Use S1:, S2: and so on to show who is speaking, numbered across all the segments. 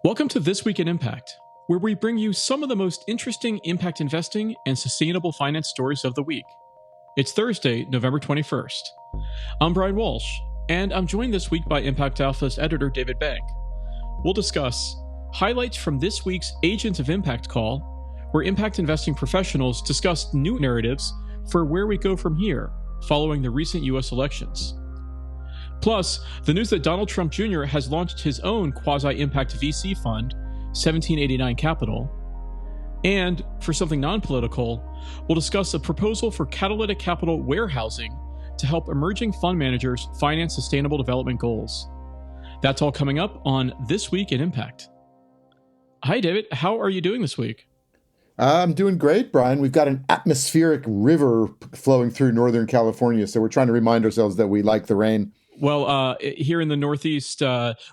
S1: Welcome to This Week in Impact, where we bring you some of the most interesting impact investing and sustainable finance stories of the week. It's Thursday, November 21st. I'm Brian Walsh, and I'm joined this week by Impact Alpha's editor, David Bank. We'll discuss highlights from this week's Agents of Impact call, where impact investing professionals discussed new narratives for where we go from here following the recent U.S. elections. Plus, the news that Donald Trump Jr. has launched his own quasi-impact VC fund, 1789 Capital. And, for something non-political, we'll discuss a proposal for catalytic capital warehousing to help emerging fund managers finance sustainable development goals. That's all coming up on This Week in Impact. Hi, David. How are you doing this week?
S2: I'm doing great, Brian. We've got an atmospheric river flowing through Northern California, so we're trying to remind ourselves that we like the rain.
S1: Well, here in the Northeast,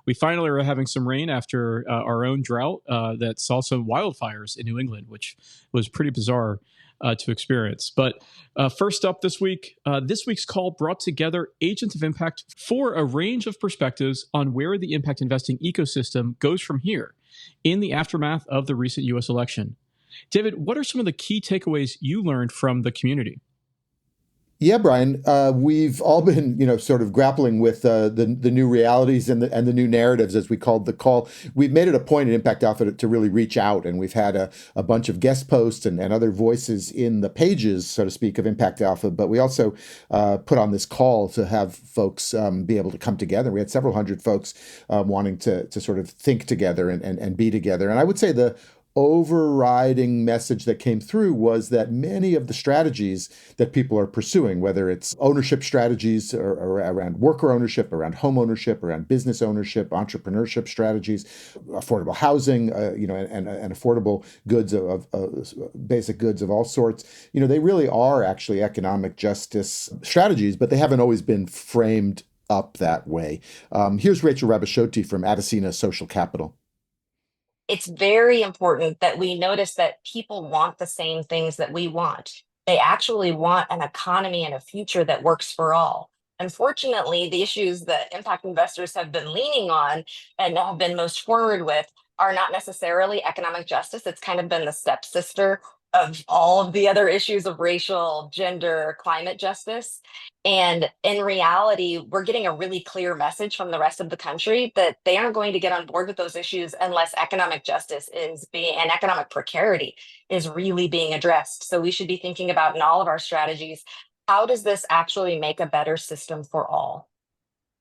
S1: we finally are having some rain after our own drought that saw some wildfires in New England, which was pretty bizarre to experience. But first up this week's call brought together Agents of Impact for a range of perspectives on where the impact investing ecosystem goes from here in the aftermath of the recent U.S. election. David, what are some of the key takeaways you learned from the community?
S2: Yeah, Brian, we've all been, sort of grappling with the new realities and the new narratives, as we called the call. We've made it a point at Impact Alpha to really reach out, and we've had a bunch of guest posts and other voices in the pages, so to speak, of Impact Alpha. But we also put on this call to have folks be able to come together. We had several hundred folks wanting to sort of think together and be together. And I would say the overriding message that came through was that many of the strategies that people are pursuing, whether it's ownership strategies or around worker ownership, around home ownership, around business ownership, entrepreneurship strategies, affordable housing, and affordable goods of basic goods of all sorts, they really are actually economic justice strategies, but they haven't always been framed up that way. Here's Rachel Rabashote from Adesina Social Capital.
S3: It's very important that we notice that people want the same things that we want. They actually want an economy and a future that works for all. Unfortunately, the issues that impact investors have been leaning on and have been most forward with are not necessarily economic justice. It's kind of been the stepsister of all of the other issues of racial, gender, climate justice. And in reality, we're getting a really clear message from the rest of the country that they aren't going to get on board with those issues unless economic justice and economic precarity is really being addressed. So we should be thinking about in all of our strategies, how does this actually make a better system for all?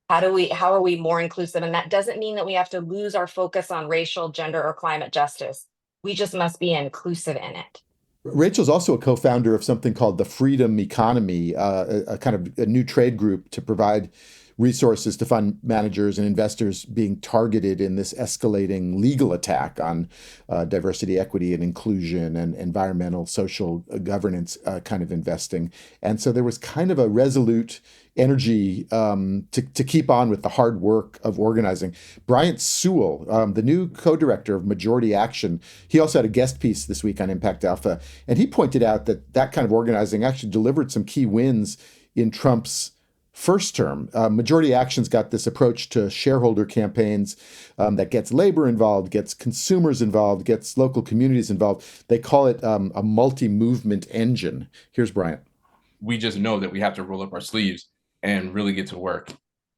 S3: How are we more inclusive? And that doesn't mean that we have to lose our focus on racial, gender, or climate justice. We just must be inclusive in it.
S2: Rachel's also a co-founder of something called the Freedom Economy, a kind of a new trade group to provide resources to fund managers and investors being targeted in this escalating legal attack on diversity, equity, and inclusion and environmental, social governance kind of investing. And so there was kind of a resolute energy to keep on with the hard work of organizing. Bryant Sewell, the new co-director of Majority Action, he also had a guest piece this week on Impact Alpha, and he pointed out that kind of organizing actually delivered some key wins in Trump's first term. Majority Action's got this approach to shareholder campaigns that gets labor involved, gets consumers involved, gets local communities involved. They call it a multi-movement engine. Here's Bryant.
S4: We just know that we have to roll up our sleeves and really get to work.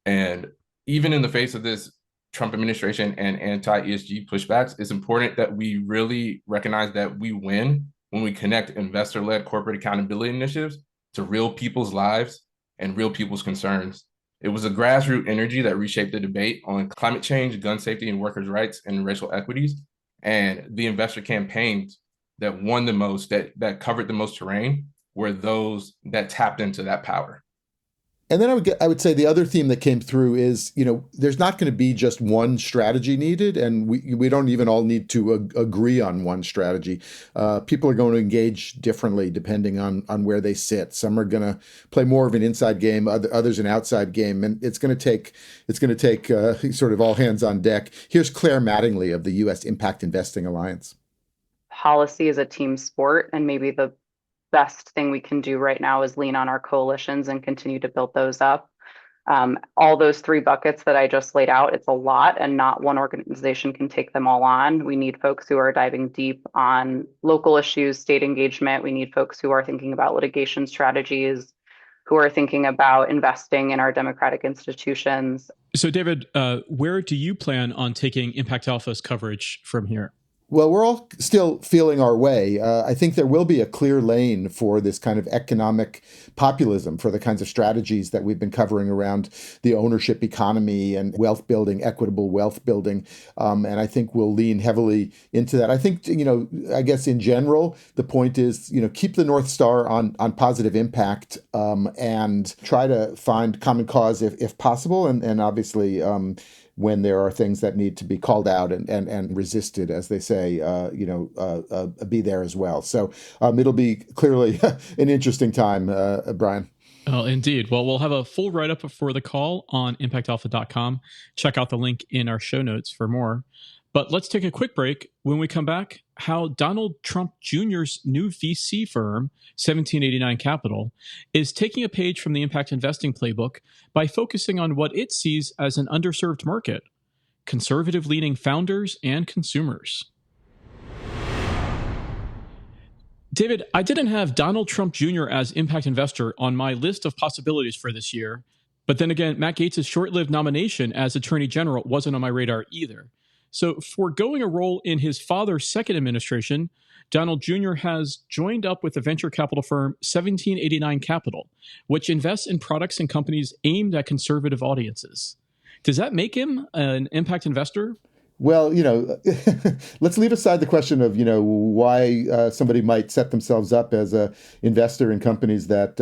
S4: And even in the face of this Trump administration and anti-ESG pushbacks, it's important that we really recognize that we win when we connect investor-led corporate accountability initiatives to real people's lives and real people's concerns. It was a grassroots energy that reshaped the debate on climate change, gun safety, and workers' rights and racial equities. And the investor campaigns that won the most, that covered the most terrain, were those that tapped into that power.
S2: And then I would say the other theme that came through is, there's not going to be just one strategy needed, and we don't even all need to agree on one strategy. People are going to engage differently depending on where they sit. Some are going to play more of an inside game, others an outside game, and it's going to take sort of all hands on deck. Here's Claire Mattingly of the U.S. Impact Investing Alliance.
S5: Policy is a team sport, and maybe the best thing we can do right now is lean on our coalitions and continue to build those up. All those three buckets that I just laid out, it's a lot, and not one organization can take them all on. We need folks who are diving deep on local issues, state engagement. We need folks who are thinking about litigation strategies, who are thinking about investing in our democratic institutions.
S1: So, David, where do you plan on taking Impact Alpha's coverage from here?
S2: Well, we're all still feeling our way. I think there will be a clear lane for this kind of economic populism, for the kinds of strategies that we've been covering around the ownership economy and wealth building, equitable wealth building. And I think we'll lean heavily into that. I think, I guess in general, the point is, keep the North Star on positive impact, and try to find common cause if possible. And obviously, when there are things that need to be called out and resisted, as they say, be there as well. So it'll be clearly an interesting time, Brian.
S1: Oh, indeed. Well, we'll have a full write-up for the call on impactalpha.com. Check out the link in our show notes for more. But let's take a quick break. When we come back, how Donald Trump Jr.'s new VC firm, 1789 Capital, is taking a page from the impact investing playbook by focusing on what it sees as an underserved market: conservative-leaning founders and consumers. David, I didn't have Donald Trump Jr. as impact investor on my list of possibilities for this year. But then again, Matt Gaetz' short-lived nomination as Attorney General wasn't on my radar either. So, foregoing a role in his father's second administration, Donald Jr. has joined up with the venture capital firm 1789 Capital, which invests in products and companies aimed at conservative audiences. Does that make him an impact investor?
S2: Well, let's leave aside the question of, why somebody might set themselves up as a investor in companies that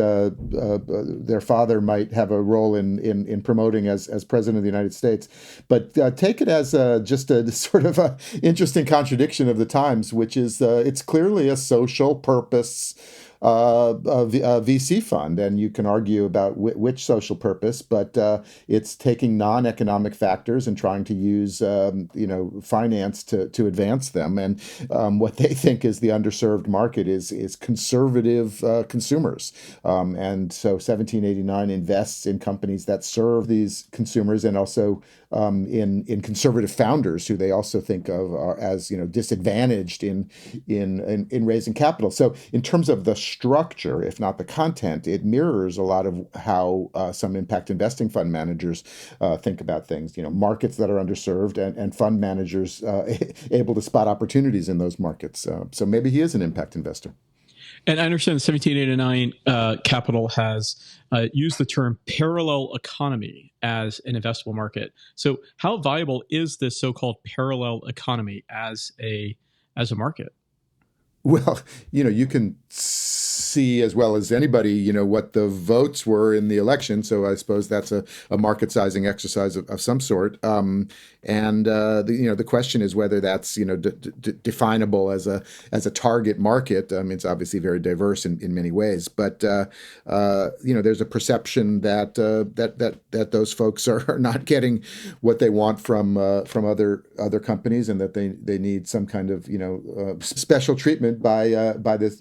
S2: their father might have a role in promoting as president of the United States. But take it as just a sort of a interesting contradiction of the times, which is it's clearly a social purpose VC fund, and you can argue about which social purpose, but it's taking non-economic factors and trying to use finance to advance them. And what they think is the underserved market is conservative consumers, and so 1789 invests in companies that serve these consumers, and also in conservative founders who they also think of as disadvantaged in raising capital. So in terms of the structure, if not the content, it mirrors a lot of how some impact investing fund managers think about things. Markets that are underserved, and fund managers able to spot opportunities in those markets. So maybe he is an impact investor.
S1: And I understand 1789 Capital has used the term parallel economy as an investable market. So how viable is this so-called parallel economy as a market?
S2: Well, you can see as well as anybody, what the votes were in the election. So I suppose that's a market sizing exercise of some sort. The question is whether that's definable as a target market. It's obviously very diverse in many ways, but there's a perception that those folks are not getting what they want from other companies, and that they need some kind of special treatment by this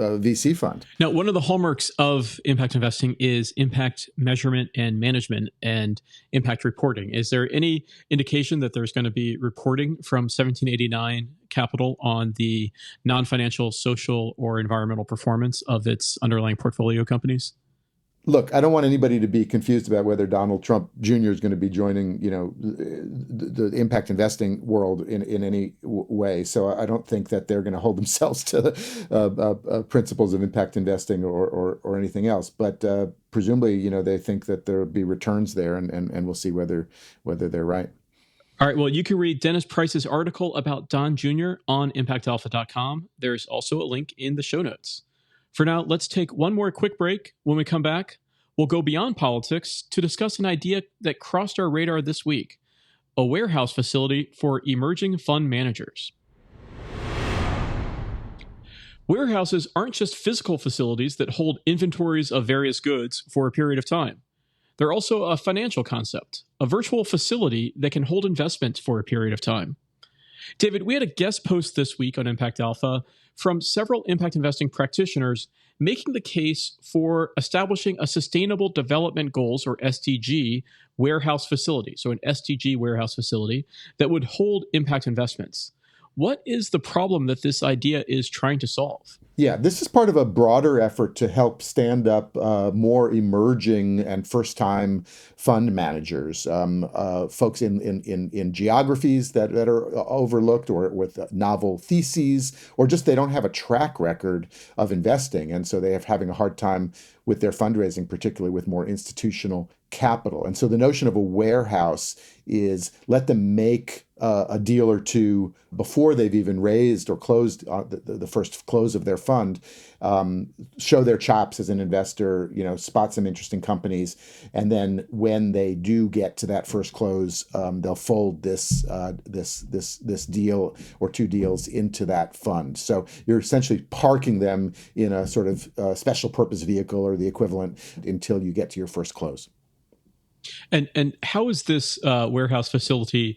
S2: VC fund.
S1: Now, one of the hallmarks of impact investing is impact measurement and management and impact reporting. Is there any indication that there's going to be reporting from 1789 Capital on the non-financial, social, or environmental performance of its underlying portfolio companies?
S2: Look, I don't want anybody to be confused about whether Donald Trump Jr. is going to be joining, the impact investing world in any way. So I don't think that they're going to hold themselves to the principles of impact investing or anything else. But presumably, they think that there will be returns there, and we'll see whether they're right.
S1: All right. Well, you can read Dennis Price's article about Don Jr. on impactalpha.com. There's also a link in the show notes. For now, let's take one more quick break. When we come back, we'll go beyond politics to discuss an idea that crossed our radar this week: a warehouse facility for emerging fund managers. Warehouses aren't just physical facilities that hold inventories of various goods for a period of time. They're also a financial concept, a virtual facility that can hold investments for a period of time. David, we had a guest post this week on Impact Alpha from several impact investing practitioners making the case for establishing a Sustainable Development Goals, or SDG, warehouse facility. So an SDG warehouse facility that would hold impact investments. What is the problem that this idea is trying to solve?
S2: Yeah, this is part of a broader effort to help stand up more emerging and first-time fund managers, folks in geographies that are overlooked or with novel theses, or just they don't have a track record of investing, and so they are having a hard time with their fundraising, particularly with more institutional capital. And so the notion of a warehouse is let them make a deal or two before they've even raised or closed the first close of their fund, show their chops as an investor, spot some interesting companies, and then when they do get to that first close, they'll fold this deal or two deals into that fund. So you're essentially parking them in a sort of special purpose vehicle or the equivalent until you get to your first close.
S1: And how is this warehouse facility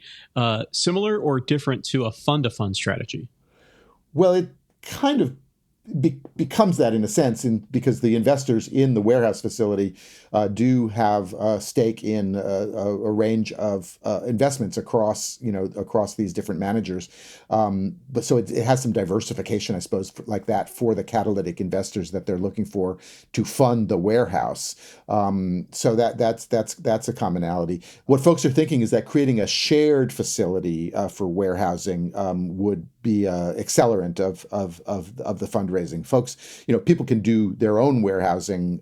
S1: similar or different to a fund-to-fund strategy?
S2: Well, it kind of becomes that in a sense, because the investors in the warehouse facility do have a stake in a range of investments across these different managers. But so it has some diversification, I suppose, like that for the catalytic investors that they're looking for to fund the warehouse. So that's a commonality. What folks are thinking is that creating a shared facility for warehousing would be an accelerant of the fundraising. Folks, people can do their own warehousing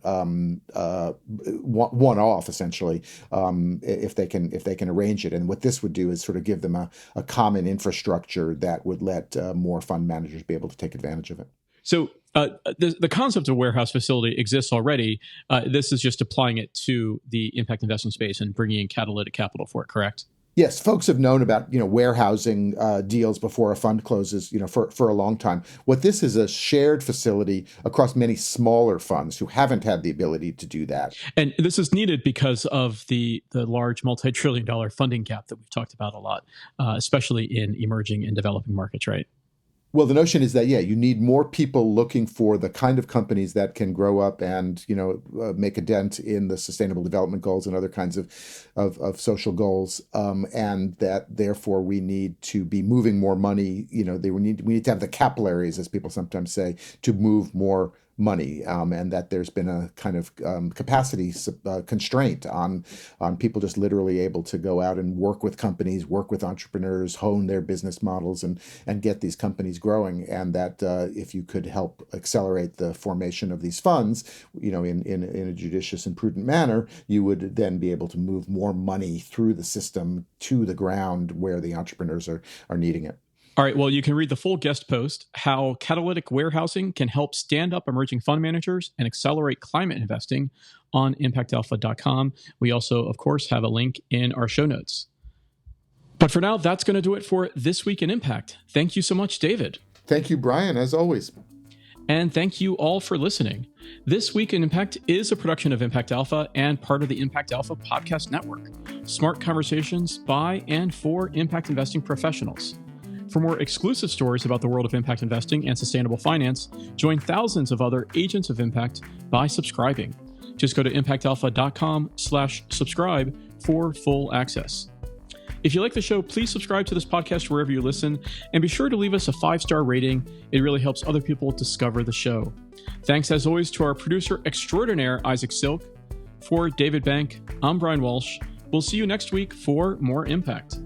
S2: one-off essentially if they can arrange it. And what this would do is sort of give them a common infrastructure that would let more fund managers be able to take advantage of it.
S1: So the concept of warehouse facility exists already. This is just applying it to the impact investing space and bringing in catalytic capital for it, correct?
S2: Yes, folks have known about warehousing deals before a fund closes for a long time. What this is a shared facility across many smaller funds who haven't had the ability to do that.
S1: And this is needed because of the large multi-trillion-dollar funding gap that we've talked about a lot, especially in emerging and developing markets, right?
S2: Well, the notion is that, you need more people looking for the kind of companies that can grow up and, make a dent in the Sustainable Development Goals and other kinds of social goals. And that, therefore, we need to be moving more money. We need to have the capillaries, as people sometimes say, to move more money, and that there's been a kind of capacity constraint on people just literally able to go out and work with companies, work with entrepreneurs, hone their business models, and get these companies growing. And that if you could help accelerate the formation of these funds, in a judicious and prudent manner, you would then be able to move more money through the system to the ground where the entrepreneurs are needing it.
S1: All right, well, you can read the full guest post, How Catalytic Warehousing Can Help Stand Up Emerging Fund Managers and Accelerate Climate Investing, on impactalpha.com. We also, of course, have a link in our show notes. But for now, that's going to do it for This Week in Impact. Thank you so much, David.
S2: Thank you, Brian, as always.
S1: And thank you all for listening. This Week in Impact is a production of Impact Alpha and part of the Impact Alpha Podcast Network. Smart conversations by and for impact investing professionals. For more exclusive stories about the world of impact investing and sustainable finance, join thousands of other agents of impact by subscribing. Just go to impactalpha.com/subscribe for full access. If you like the show, please subscribe to this podcast wherever you listen, and be sure to leave us a 5-star rating. It really helps other people discover the show. Thanks, as always, to our producer extraordinaire, Isaac Silk. For David Bank, I'm Brian Walsh. We'll see you next week for more Impact.